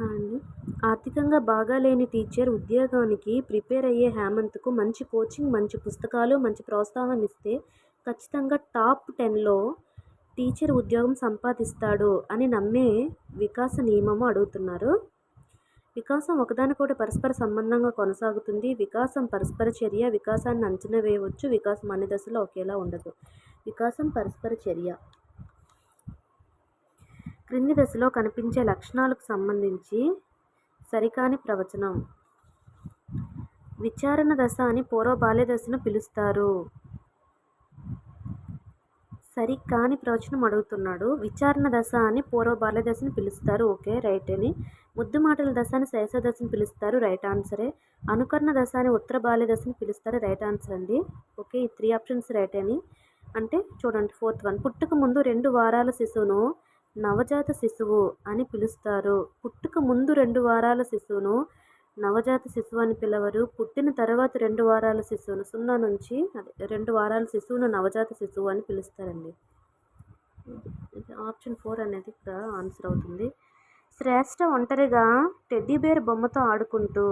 అండి. ఆర్థికంగా బాగాలేని టీచర్ ఉద్యోగానికి ప్రిపేర్ అయ్యే హేమంత్‌కు మంచి కోచింగ్, మంచి పుస్తకాలు, మంచి ప్రోత్సాహం ఇస్తే ఖచ్చితంగా టాప్ 10లో టీచర్ ఉద్యోగం సంపాదిస్తాడు అని నమ్మే వికాస నియమము అడుగుతున్నారు. వికాసం ఒకదానికొకటి పరస్పర సంబంధంగా కొనసాగుతుంది. వికాసం పరస్పర చర్య. వికాసాన్ని అంచనా వేయవచ్చు. వికాసం అన్ని దశల్లో ఒకేలా ఉండదు. వికాసం పరస్పర చర్య. క్రింది దశలో కనిపించే లక్షణాలకు సంబంధించి సరికాని ప్రవచనం. విచారణ దశ అని పూర్వ బాల్య దశను పిలుస్తారు. సరికాని ప్రవచనం అడుగుతున్నాడు. విచారణ దశ అని పూర్వ బాల్య దశను పిలుస్తారు. ఓకే, రైట్ అని. ముద్దు మాటల దశ అని శైశవ దశను పిలుస్తారు. రైట్ ఆన్సరే. అనుకరణ దశ అని ఉత్తర బాల్య దశను పిలుస్తారు. రైట్ ఆన్సర్ అండి. ఓకే, ఈ 3 ఆప్షన్స్ రైట్ అని. అంటే చూడండి, 4th వన్. పుట్టుక ముందు 2 వారాల శిశువును నవజాత శిశువు అని పిలుస్తారు. పుట్టుక ముందు 2 వారాల శిశువును నవజాత శిశువు అని పిలవరు. పుట్టిన తర్వాత 2 వారాల శిశువును 0 నుంచి 2 వారాల శిశువును నవజాత శిశువు అని పిలుస్తారండి. ఆప్షన్ 4 అనేది ఇక్కడ ఆన్సర్ అవుతుంది. శ్రేష్ఠ ఒంటరిగా టెడ్డీబేర్ బొమ్మతో ఆడుకుంటూ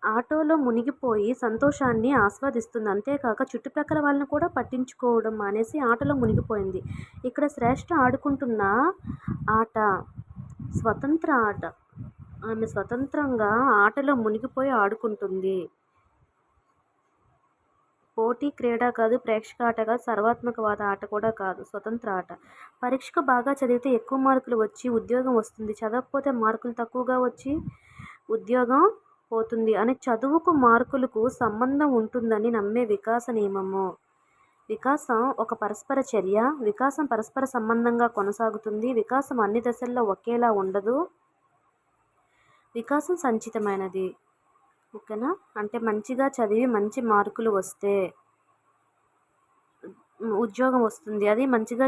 ఆటోలో మునిగిపోయి సంతోషాన్ని ఆస్వాదిస్తుంది. అంతేకాక చుట్టుప్రక్కల వాళ్ళని కూడా పట్టించుకోవడం మానేసి ఆటలో మునిగిపోయింది. ఇక్కడ శ్రేష్ఠ ఆడుకుంటున్న ఆట స్వతంత్ర ఆట. ఆమె స్వతంత్రంగా ఆటలో మునిగిపోయి ఆడుకుంటుంది. పోటీ క్రీడ కాదు, ప్రేక్షక ఆట కాదు, సర్వాత్మకవాద ఆట కూడా కాదు, స్వతంత్ర ఆట. పరీక్షకు బాగా చదివితే ఎక్కువ మార్కులు వచ్చి ఉద్యోగం వస్తుంది. చదవకపోతే మార్కులు తక్కువగా వచ్చి ఉద్యోగం పోతుంది అని చదువుకు మార్కులకు సంబంధం ఉంటుందని నమ్మే వికాస నియమము. వికాసం ఒక పరస్పర చర్య. వికాసం పరస్పర సంబంధంగా కొనసాగుతుంది. వికాసం అన్ని దశల్లో ఒకేలా ఉండదు. వికాసం సంచితమైనది. ఓకేనా? అంటే మంచిగా చదివి మంచి మార్కులు వస్తే ఉద్యోగం వస్తుంది. అది మంచిగా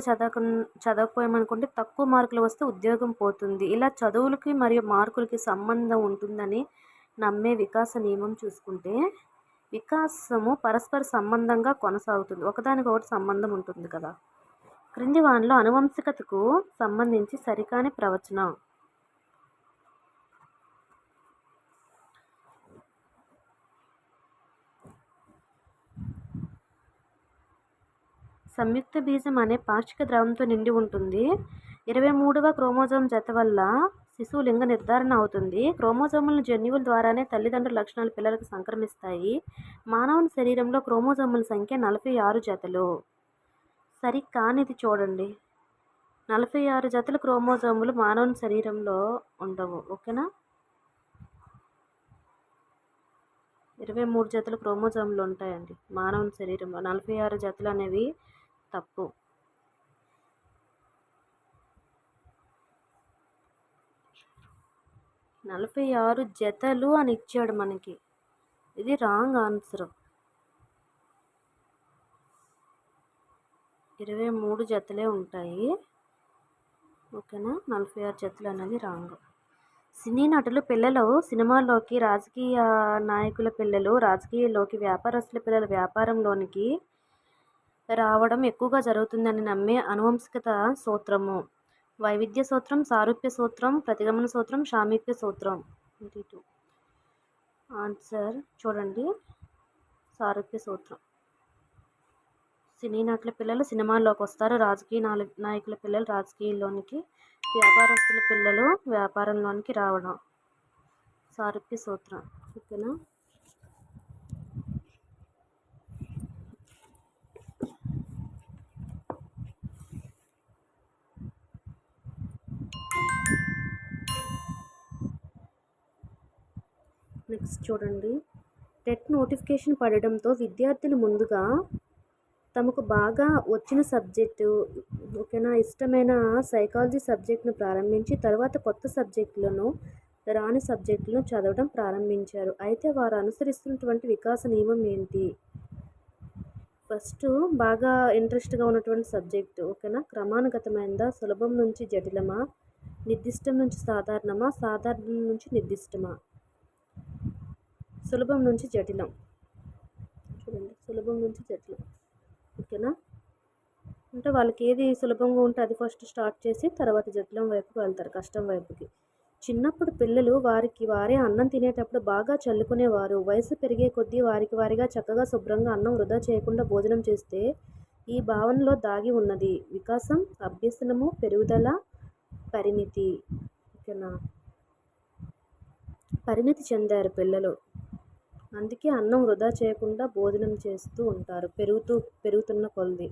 చదవకపోయామనుకుంటే తక్కువ మార్కులు వస్తే ఉద్యోగం పోతుంది. ఇలా చదువులకి మరియు మార్కులకి సంబంధం ఉంటుందని నమ్మే వికాస నియమం చూసుకుంటే వికాసము పరస్పర సంబంధంగా కొనసాగుతుంది. ఒకదానికొకటి సంబంధం ఉంటుంది కదా. క్రింది వానిలో అనువంశికతకు సంబంధించి సరికాని ప్రవచనం. సంయుక్త బీజం అనే పాక్షిక ద్రవంతో నిండి ఉంటుంది. 23వ క్రోమోజోమ్ జత వల్ల శిశువు లింగ నిర్ధారణ అవుతుంది. క్రోమోజోముల జన్యువుల ద్వారానే తల్లిదండ్రుల లక్షణాలు పిల్లలకు సంక్రమిస్తాయి. మానవుని శరీరంలో క్రోమోజోముల సంఖ్య 46 జతలు. సరికానిది చూడండి. 46 జతల క్రోమోజోములు మానవుని శరీరంలో ఉండవు. ఓకేనా? 23 జతల క్రోమోజోములు ఉంటాయండి మానవుని శరీరంలో. 46 జతలు అనేవి తప్పు. నలభై 46 జతలు అని ఇచ్చాడు మనకి. ఇది రాంగ్ ఆన్సర్. 23 జతలే ఉంటాయి. ఓకేనా? 46 జతలు అనేది రాంగ్. సినీ నటులు పిల్లలు సినిమాల్లోకి, రాజకీయ నాయకుల పిల్లలు రాజకీయాల్లోకి, వ్యాపారస్తుల పిల్లలు వ్యాపారంలోనికి రావడం ఎక్కువగా జరుగుతుందని నమ్మే అనువంశికత సూత్రము. వైవిధ్య సూత్రం, సారూప్య సూత్రం, ప్రతిగమన సూత్రం, సామీప్య సూత్రం. ఆన్సర్ చూడండి, సారూప్య సూత్రం. సినీ నటుల పిల్లలు సినిమాల్లోకి వస్తారు, రాజకీయ నాయకుల పిల్లలు రాజకీయాల్లోనికి, వ్యాపారస్తుల పిల్లలు వ్యాపారంలోనికి రావడం. సారూప్య సూత్రం. ఓకేనా? నెక్స్ట్ చూడండి. టెట్ నోటిఫికేషన్ పడడంతో విద్యార్థులు ముందుగా తమకు బాగా వచ్చిన సబ్జెక్టు, ఓకేనా, ఇష్టమైన సైకాలజీ సబ్జెక్టును ప్రారంభించి తర్వాత కొత్త సబ్జెక్టులను, రాని సబ్జెక్టులను చదవడం ప్రారంభించారు. అయితే వారు అనుసరిస్తున్నటువంటి వికాస నియమం ఏంటి? ఫస్ట్ బాగా ఇంట్రెస్ట్గా ఉన్నటువంటి సబ్జెక్టు, ఓకేనా, క్రమానుగతమైనదా, సులభం నుంచి జటిలమా, నిర్దిష్టం నుంచి సాధారణమా, సాధారణం నుంచి నిర్దిష్టమా? సులభం నుంచి జటిలం. చూడండి, సులభం నుంచి జటిలం. ఓకేనా? అంటే వాళ్ళకి ఏది సులభంగా ఉంటే అది ఫస్ట్ స్టార్ట్ చేసి తర్వాత జటిలం వైపుకి వెళ్తారు, కష్టం వైపుకి. చిన్నప్పుడు పిల్లలు వారికి వారే అన్నం తినేటప్పుడు బాగా చల్లుకునేవారు. వయసు పెరిగే కొద్దీ వారికి వారిగా చక్కగా శుభ్రంగా అన్నం వృధా చేయకుండా భోజనం చేస్తే ఈ భావనలో దాగి ఉన్నది వికాసం, అభ్యసనము, పెరుగుదల, పరిణితి. ఓకేనా? పరిణితి చెందారు పిల్లలు. అందుకే అన్నం వృధా చేయకుండా భోజనం చేస్తూ ఉంటారు పెరుగుతున్న కొలది.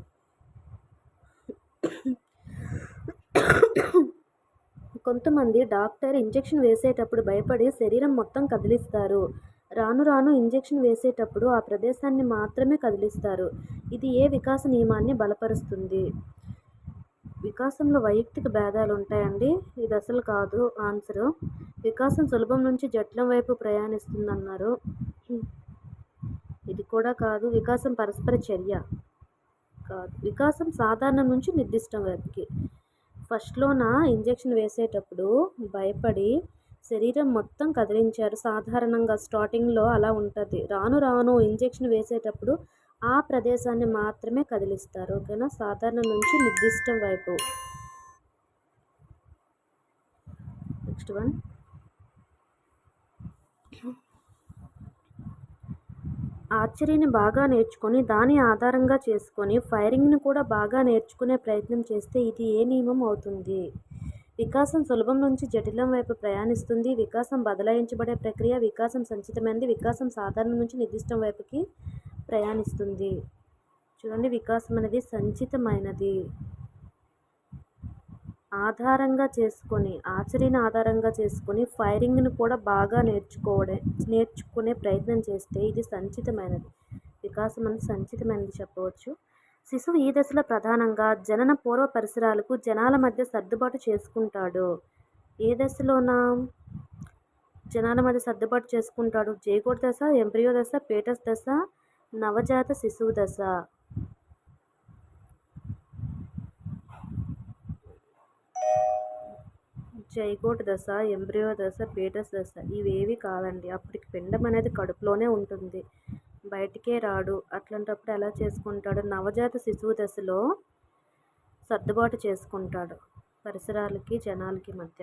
కొంతమంది డాక్టర్ ఇంజెక్షన్ వేసేటప్పుడు భయపడి శరీరం మొత్తం కదిలిస్తారు. రాను రాను ఇంజెక్షన్ వేసేటప్పుడు ఆ ప్రదేశాన్ని మాత్రమే కదిలిస్తారు. ఇది ఏ వికాస నియమాన్ని బలపరుస్తుంది? వికాసంలో వైయక్తిక భేదాలు ఉంటాయండి. ఇది అసలు కాదు ఆన్సరు. వికాసం సులభం నుంచి జటిలం వైపు ప్రయాణిస్తుందన్నారు. ఇది కూడా కాదు. వికాసం పరస్పర చర్య కాదు. వికాసం సాధారణం నుంచి నిర్దిష్టం వైపుకి. ఫస్ట్లోన ఇంజెక్షన్ వేసేటప్పుడు భయపడి శరీరం మొత్తం కదిలించారు. సాధారణంగా స్టార్టింగ్లో అలా ఉంటుంది. రాను రాను ఇంజెక్షన్ వేసేటప్పుడు ఆ ప్రదేశాన్ని మాత్రమే కదిలిస్తారు. ఓకేనా? సాధారణం నుంచి నిర్దిష్టం వైపు. Next one. ఆర్చరీని బాగా నేర్చుకొని దాని ఆధారంగా చేసుకొని ఫైరింగ్ని కూడా బాగా నేర్చుకునే ప్రయత్నం చేస్తే ఇది ఏ నియమం అవుతుంది? వికాసం సులభం నుంచి జటిలం వైపు ప్రయాణిస్తుంది. వికాసం బదలాయించబడే ప్రక్రియ. వికాసం సంచితమైనది. వికాసం సాధారణం నుంచి నిర్దిష్టం వైపుకి ప్రయాణిస్తుంది. చూడండి, వికాసం అనేది సంచితమైనది. ఆర్చరీని ఆధారంగా చేసుకొని ఫైరింగ్ను కూడా బాగా నేర్చుకునే ప్రయత్నం చేస్తే ఇది సంచితమైనది. వికాసం అనేది సంచితమైనది చెప్పవచ్చు. శిశువు ఈ దశలో ప్రధానంగా జనన పూర్వ పరిసరాలకు జనాల మధ్య సర్దుబాటు చేసుకుంటాడు. ఏ దశలోన జనాల మధ్య సర్దుబాటు చేసుకుంటాడు? జైగోట్ దశ, ఎంబ్రియో దశ, పేటస్ దశ, నవజాత శిశువు దశ. జైగోట్ దశ, ఎంబ్రియో దశ, పేటస్ దశ ఇవేవి కాదండి. అప్పటికి పిండం అనేది కడుపులోనే ఉంటుంది, బయటికే రాడు. అట్లాంటప్పుడు ఎలా చేసుకుంటాడు? నవజాత శిశువు దశలో సర్దుబాటు చేసుకుంటాడు పరిసరాలకి జనాలకి మధ్య.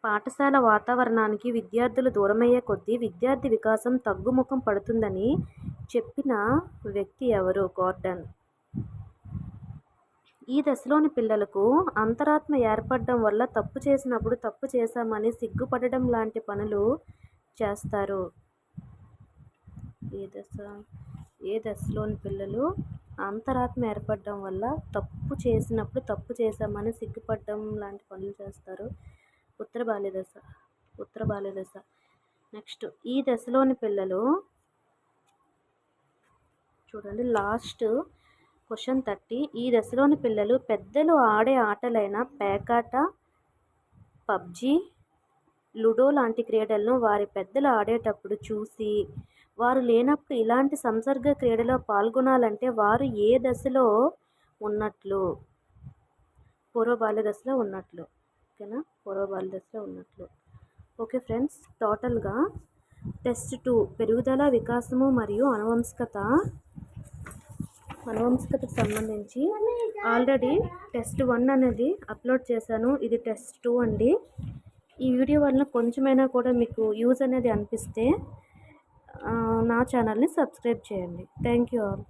పాఠశాల వాతావరణానికి విద్యార్థులు దూరమయ్యే కొద్దీ విద్యార్థి వికాసం తగ్గుముఖం పడుతుందని చెప్పిన వ్యక్తి ఎవరు? గార్డన్. ఈ దశలోని పిల్లలకు అంతరాత్మ ఏర్పడడం వల్ల తప్పు చేసినప్పుడు తప్పు చేశామని సిగ్గుపడడం లాంటి పనులు చేస్తారు. ఏ దశలోని పిల్లలు అంతరాత్మ ఏర్పడడం వల్ల తప్పు చేసినప్పుడు తప్పు చేశామని సిగ్గుపడడం లాంటి పనులు చేస్తారు? ఉత్తర బాల్య దశ. నెక్స్ట్, ఈ దశలోని పిల్లలు చూడండి, లాస్ట్ క్వశ్చన్ 30. ఈ దశలోని పిల్లలు పెద్దలు ఆడే ఆటలైన పేకాట, పబ్జి, లూడో లాంటి క్రీడలను వారి పెద్దలు ఆడేటప్పుడు చూసి వారు లేనప్పుడు ఇలాంటి సంసర్గ క్రీడలో పాల్గొనాలంటే వారు ఏ దశలో ఉన్నట్లు? పూర్వ బాల్య దశలో ఉన్నట్లు. ఓకేనా? పూర్వ బాల్య దశలో ఉన్నట్లు. ఓకే ఫ్రెండ్స్, టోటల్గా టెస్ట్ 2 పెరుగుదల, వికాసము మరియు అనువంశికతకు సంబంధించి ఆల్రెడీ టెస్ట్ 1 అనేది అప్లోడ్ చేశాను. ఇది టెస్ట్ 2 అండి. ఈ వీడియో వల్ల కొంచెమైనా కూడా మీకు యూజ్ అనేది అనిపిస్తే నా ఛానల్ని సబ్స్క్రైబ్ చేయండి. Thank you all.